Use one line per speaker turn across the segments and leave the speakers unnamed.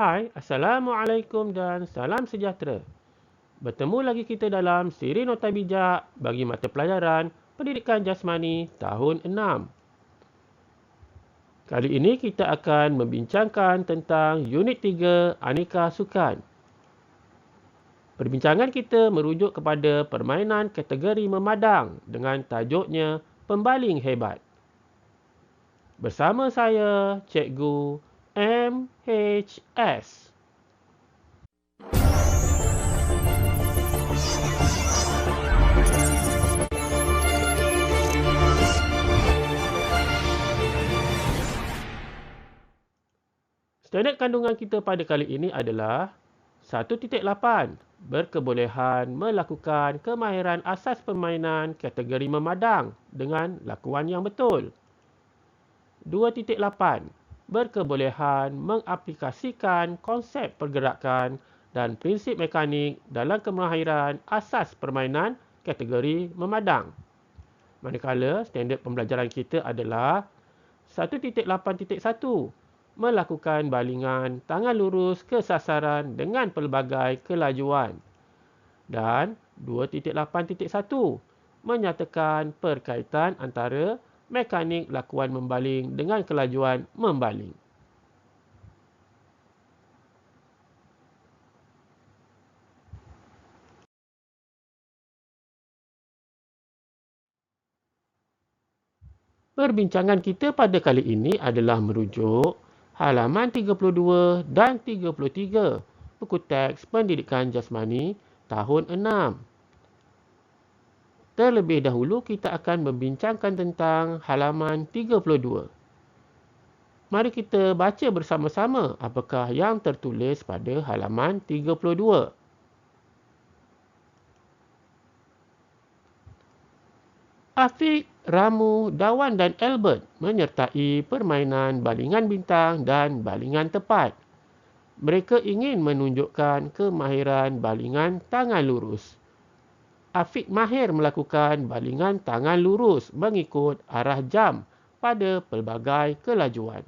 Hai, Assalamualaikum dan salam sejahtera. Bertemu lagi kita dalam siri Nota Bijak bagi mata pelajaran Pendidikan Jasmani tahun 6. Kali ini kita akan membincangkan tentang Unit 3 Aneka Sukan. Perbincangan kita merujuk kepada permainan kategori memadang dengan tajuknya Pembaling Hebat. Bersama saya, Cikgu MHS. Standard kandungan kita pada kali ini adalah 1.8. Berkebolehan melakukan kemahiran asas permainan kategori memadang dengan lakuan yang betul. 2.8. Berkebolehan mengaplikasikan konsep pergerakan dan prinsip mekanik dalam kemahiran asas permainan kategori memadang. Manakala standard pembelajaran kita adalah 1.8.1. Melakukan balingan tangan lurus ke sasaran dengan pelbagai kelajuan. Dan 2.8.1 menyatakan perkaitan antara mekanik lakuan membaling dengan kelajuan membaling. Perbincangan kita pada kali ini adalah merujuk halaman 32 dan 33 buku teks Pendidikan Jasmani tahun 6. Terlebih dahulu kita akan membincangkan tentang halaman 32. Mari kita baca bersama-sama apakah yang tertulis pada halaman 32. Afiq, Ramu, Dawan dan Albert menyertai permainan balingan bintang dan balingan tepat. Mereka ingin menunjukkan kemahiran balingan tangan lurus. Afiq mahir melakukan balingan tangan lurus mengikut arah jam pada pelbagai kelajuan.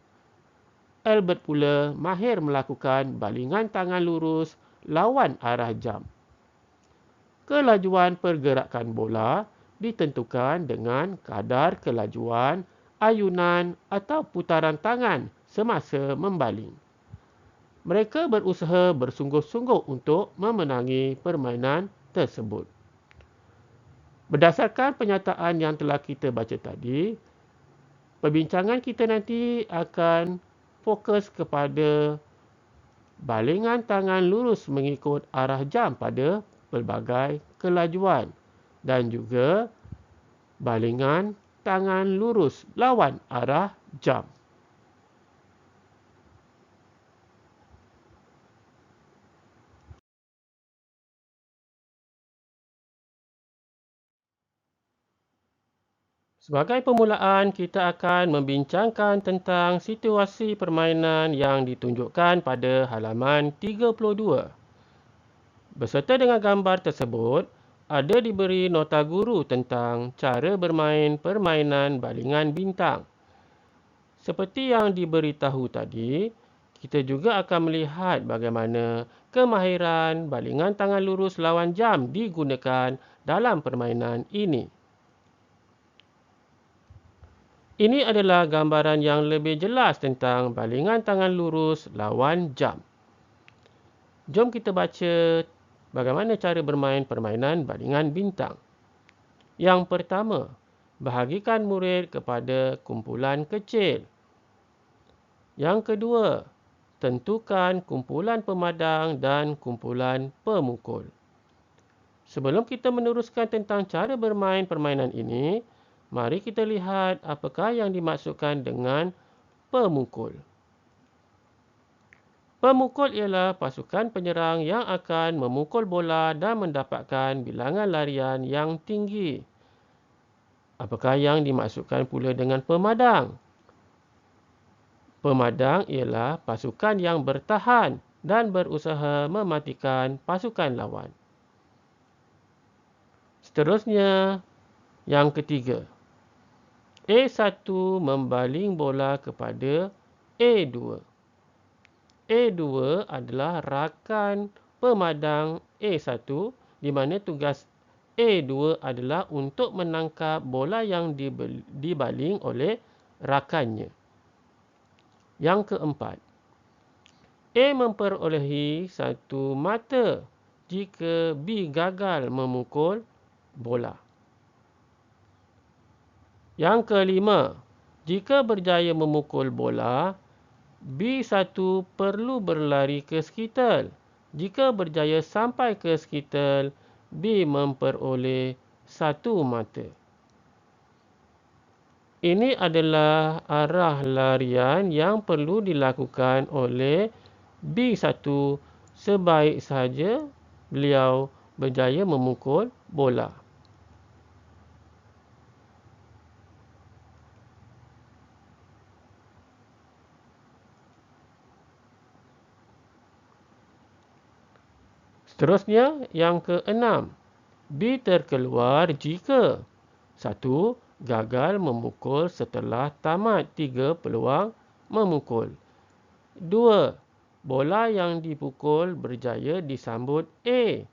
Albert pula mahir melakukan balingan tangan lurus lawan arah jam. Kelajuan pergerakan bola ditentukan dengan kadar kelajuan, ayunan atau putaran tangan semasa membaling. Mereka berusaha bersungguh-sungguh untuk memenangi permainan tersebut. Berdasarkan penyataan yang telah kita baca tadi, perbincangan kita nanti akan fokus kepada balingan tangan lurus mengikut arah jam pada pelbagai kelajuan dan juga balingan tangan lurus lawan arah jam. Sebagai permulaan, kita akan membincangkan tentang situasi permainan yang ditunjukkan pada halaman 32. Beserta dengan gambar tersebut, ada diberi nota guru tentang cara bermain permainan balingan bintang. Seperti yang diberitahu tadi, kita juga akan melihat bagaimana kemahiran balingan tangan lurus lawan jam digunakan dalam permainan ini. Ini adalah gambaran yang lebih jelas tentang balingan tangan lurus lawan jam. Jom kita baca bagaimana cara bermain permainan balingan bintang. Yang pertama, bahagikan murid kepada kumpulan kecil. Yang kedua, tentukan kumpulan pemadang dan kumpulan pemukul. Sebelum kita meneruskan tentang cara bermain permainan ini, mari kita lihat apakah yang dimaksudkan dengan pemukul. Pemukul ialah pasukan penyerang yang akan memukul bola dan mendapatkan bilangan larian yang tinggi. Apakah yang dimaksudkan pula dengan pemadang? Pemadang ialah pasukan yang bertahan dan berusaha mematikan pasukan lawan. Seterusnya, yang ketiga. A1 membaling bola kepada A2. A2 adalah rakan pemadang A1 di mana tugas A2 adalah untuk menangkap bola yang dibaling oleh rakannya. Yang keempat, A memperolehi 1 mata jika B gagal memukul bola. Yang kelima, jika berjaya memukul bola, B1 perlu berlari ke skitel. Jika berjaya sampai ke skitel, B memperoleh 1 mata. Ini adalah arah larian yang perlu dilakukan oleh B1 sebaik sahaja beliau berjaya memukul bola. Seterusnya, yang keenam, B terkeluar jika 1. Gagal memukul setelah tamat 3 peluang memukul. 2. Bola yang dipukul berjaya disambut A.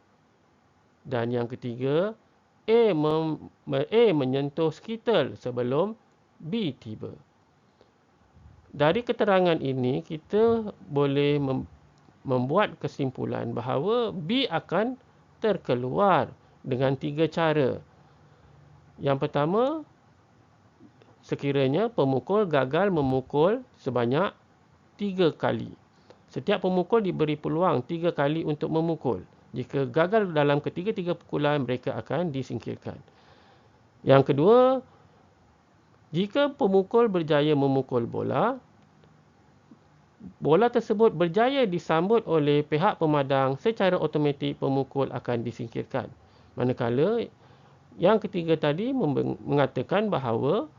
Dan yang ketiga, A menyentuh skitel sebelum B tiba. Dari keterangan ini, kita boleh membuat kesimpulan bahawa B akan terkeluar dengan 3 cara. Yang pertama, sekiranya pemukul gagal memukul sebanyak 3 kali. Setiap pemukul diberi peluang 3 kali untuk memukul. Jika gagal dalam ketiga-tiga pukulan, mereka akan disingkirkan. Yang kedua, jika pemukul berjaya memukul bola, bola tersebut berjaya disambut oleh pihak pemadang, secara automatik pemukul akan disingkirkan. Manakala yang ketiga tadi mengatakan bahawa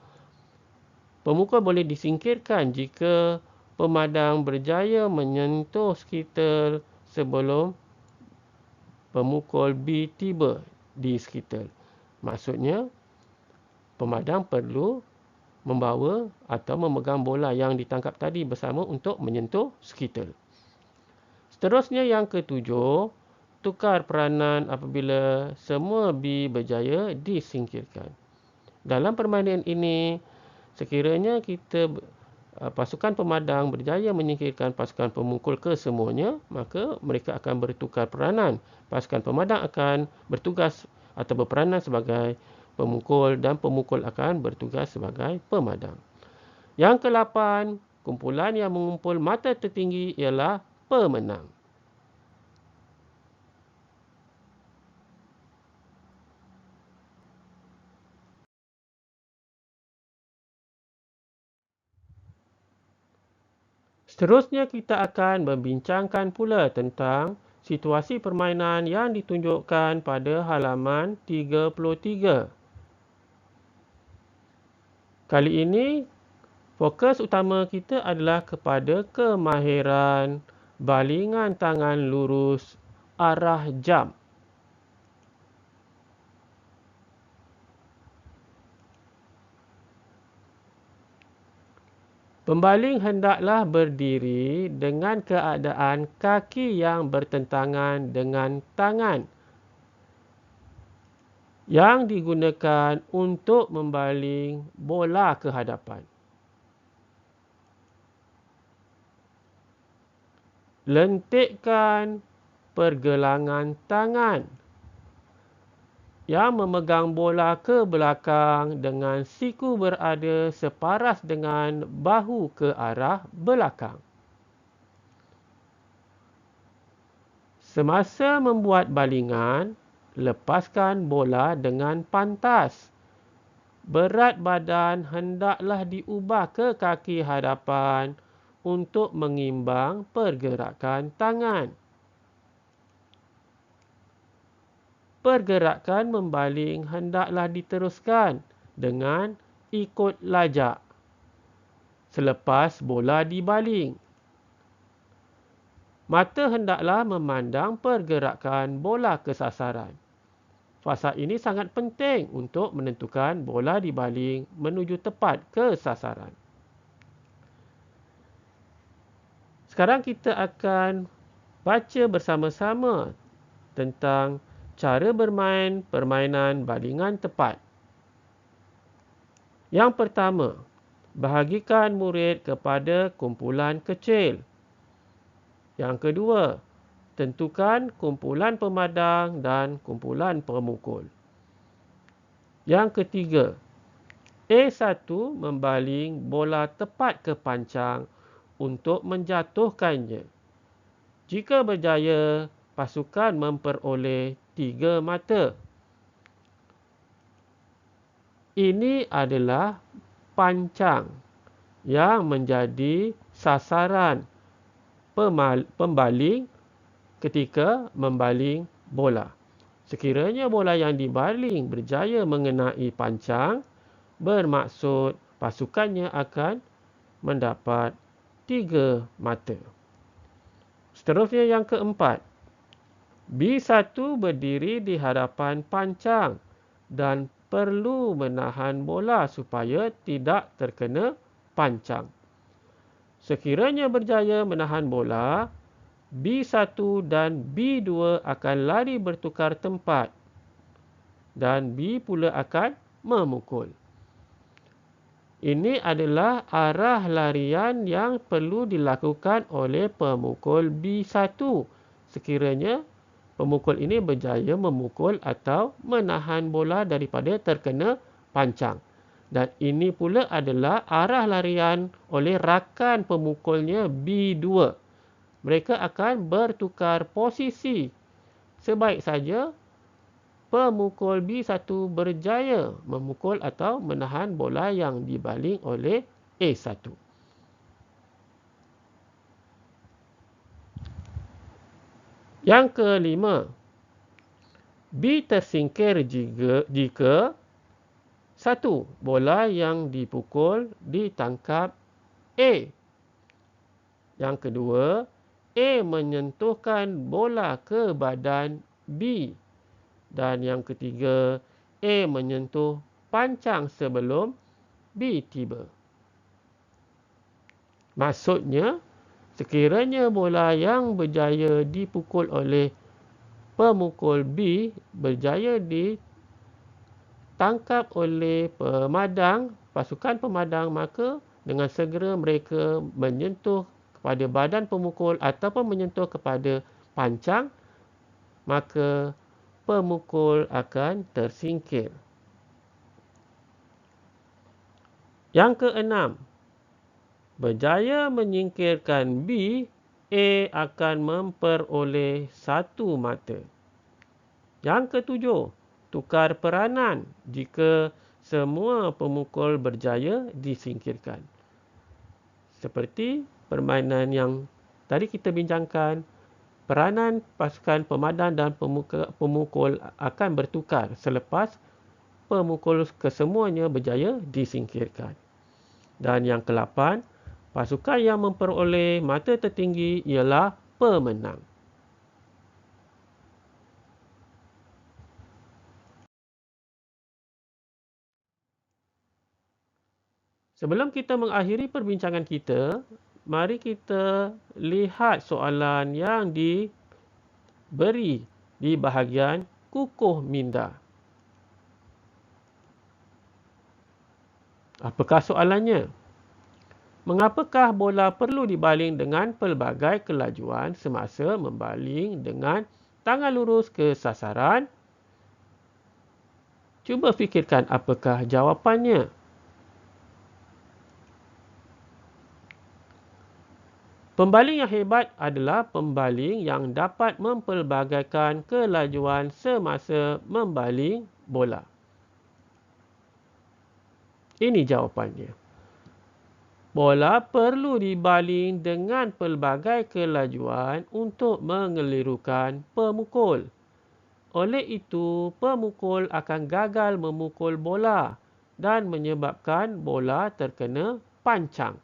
pemukul boleh disingkirkan jika pemadang berjaya menyentuh skitel sebelum pemukul B tiba di skitel. Maksudnya, pemadang perlu membawa atau memegang bola yang ditangkap tadi bersama untuk menyentuh skitel. Seterusnya, yang ketujuh, tukar peranan apabila semua B berjaya disingkirkan. Dalam permainan ini, sekiranya pasukan pemadang berjaya menyingkirkan pasukan pemukul kesemuanya, maka mereka akan bertukar peranan. Pasukan pemadang akan bertugas atau berperanan sebagai pemukul dan pemukul akan bertugas sebagai pemadang. Yang ke-8, kumpulan yang mengumpul mata tertinggi ialah pemenang. Seterusnya, kita akan membincangkan pula tentang situasi permainan yang ditunjukkan pada halaman 33. Kali ini, fokus utama kita adalah kepada kemahiran balingan tangan lurus arah jam. Pembaling hendaklah berdiri dengan keadaan kaki yang bertentangan dengan tangan yang digunakan untuk membaling bola ke hadapan. Lentikkan pergelangan tangan yang memegang bola ke belakang dengan siku berada separas dengan bahu ke arah belakang. Semasa membuat balingan, lepaskan bola dengan pantas. Berat badan hendaklah diubah ke kaki hadapan untuk mengimbang pergerakan tangan. Pergerakan membaling hendaklah diteruskan dengan ikut lajak selepas bola dibaling. Mata hendaklah memandang pergerakan bola ke sasaran. Fasa ini sangat penting untuk menentukan bola dibaling menuju tepat ke sasaran. Sekarang kita akan baca bersama-sama tentang cara bermain permainan balingan tepat. Yang pertama, bahagikan murid kepada kumpulan kecil. Yang kedua, tentukan kumpulan pemadang dan kumpulan pemukul. Yang ketiga, A1 membaling bola tepat ke pancang untuk menjatuhkannya. Jika berjaya, pasukan memperoleh 3 mata. Ini adalah pancang yang menjadi sasaran pembaling ketika membaling bola. Sekiranya bola yang dibaling berjaya mengenai pancang, bermaksud pasukannya akan mendapat 3 mata. Seterusnya yang keempat, B1 berdiri di hadapan pancang dan perlu menahan bola supaya tidak terkena pancang. Sekiranya berjaya menahan bola, B1 dan B2 akan lari bertukar tempat dan B pula akan memukul. Ini adalah arah larian yang perlu dilakukan oleh pemukul B1 sekiranya pemukul ini berjaya memukul atau menahan bola daripada terkena pancang. Dan ini pula adalah arah larian oleh rakan pemukulnya B2. Mereka akan bertukar posisi. Sebaik saja pemukul B1 berjaya memukul atau menahan bola yang dibaling oleh A1. Yang kelima, B tersingkir jika 1. Bola yang dipukul ditangkap A. Yang kedua, A menyentuhkan bola ke badan B. Dan yang ketiga, A menyentuh pancang sebelum B tiba. Maksudnya, sekiranya bola yang berjaya dipukul oleh pemukul B berjaya ditangkap oleh pasukan pemadang, maka dengan segera mereka menyentuh kepada badan pemukul ataupun menyentuh kepada pancang, maka pemukul akan tersingkir. Yang keenam, berjaya menyingkirkan B, A akan memperoleh 1 mata. Yang ketujuh, tukar peranan jika semua pemukul berjaya disingkirkan. Seperti permainan yang tadi kita bincangkan, peranan pasukan pemadam dan pemukul akan bertukar selepas pemukul kesemuanya berjaya disingkirkan. Dan yang ke-8, pasukan yang memperoleh mata tertinggi ialah pemenang. Sebelum kita mengakhiri perbincangan kita, mari kita lihat soalan yang diberi di bahagian kukuh minda. Apakah soalannya? Mengapakah bola perlu dibaling dengan pelbagai kelajuan semasa membaling dengan tangan lurus ke sasaran? Cuba fikirkan apakah jawapannya. Pembaling yang hebat adalah pembaling yang dapat mempelbagaikan kelajuan semasa membaling bola. Ini jawapannya. Bola perlu dibaling dengan pelbagai kelajuan untuk mengelirukan pemukul. Oleh itu, pemukul akan gagal memukul bola dan menyebabkan bola terkena pancang.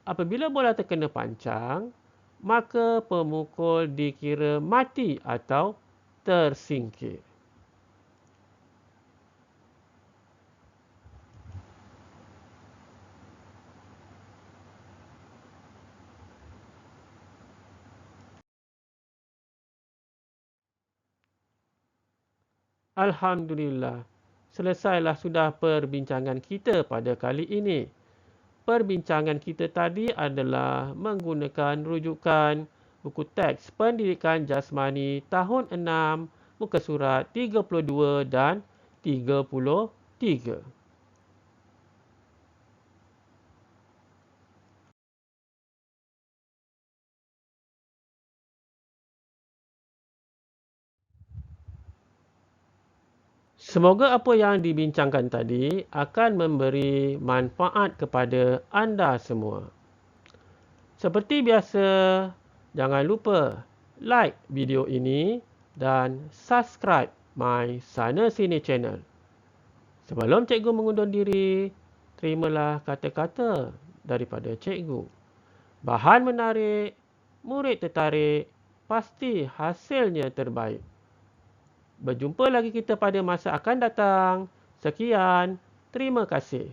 Apabila bola terkena pancang, maka pemukul dikira mati atau tersingkir. Alhamdulillah, selesailah sudah perbincangan kita pada kali ini. Perbincangan kita tadi adalah menggunakan rujukan buku teks Pendidikan Jasmani tahun 6, muka surat 32 dan 33. Semoga apa yang dibincangkan tadi akan memberi manfaat kepada anda semua. Seperti biasa, jangan lupa like video ini dan subscribe My Sana Sini channel. Sebelum cikgu mengundur diri, terimalah kata-kata daripada cikgu. Bahan menarik, murid tertarik, pasti hasilnya terbaik. Berjumpa lagi kita pada masa akan datang. Sekian, terima kasih.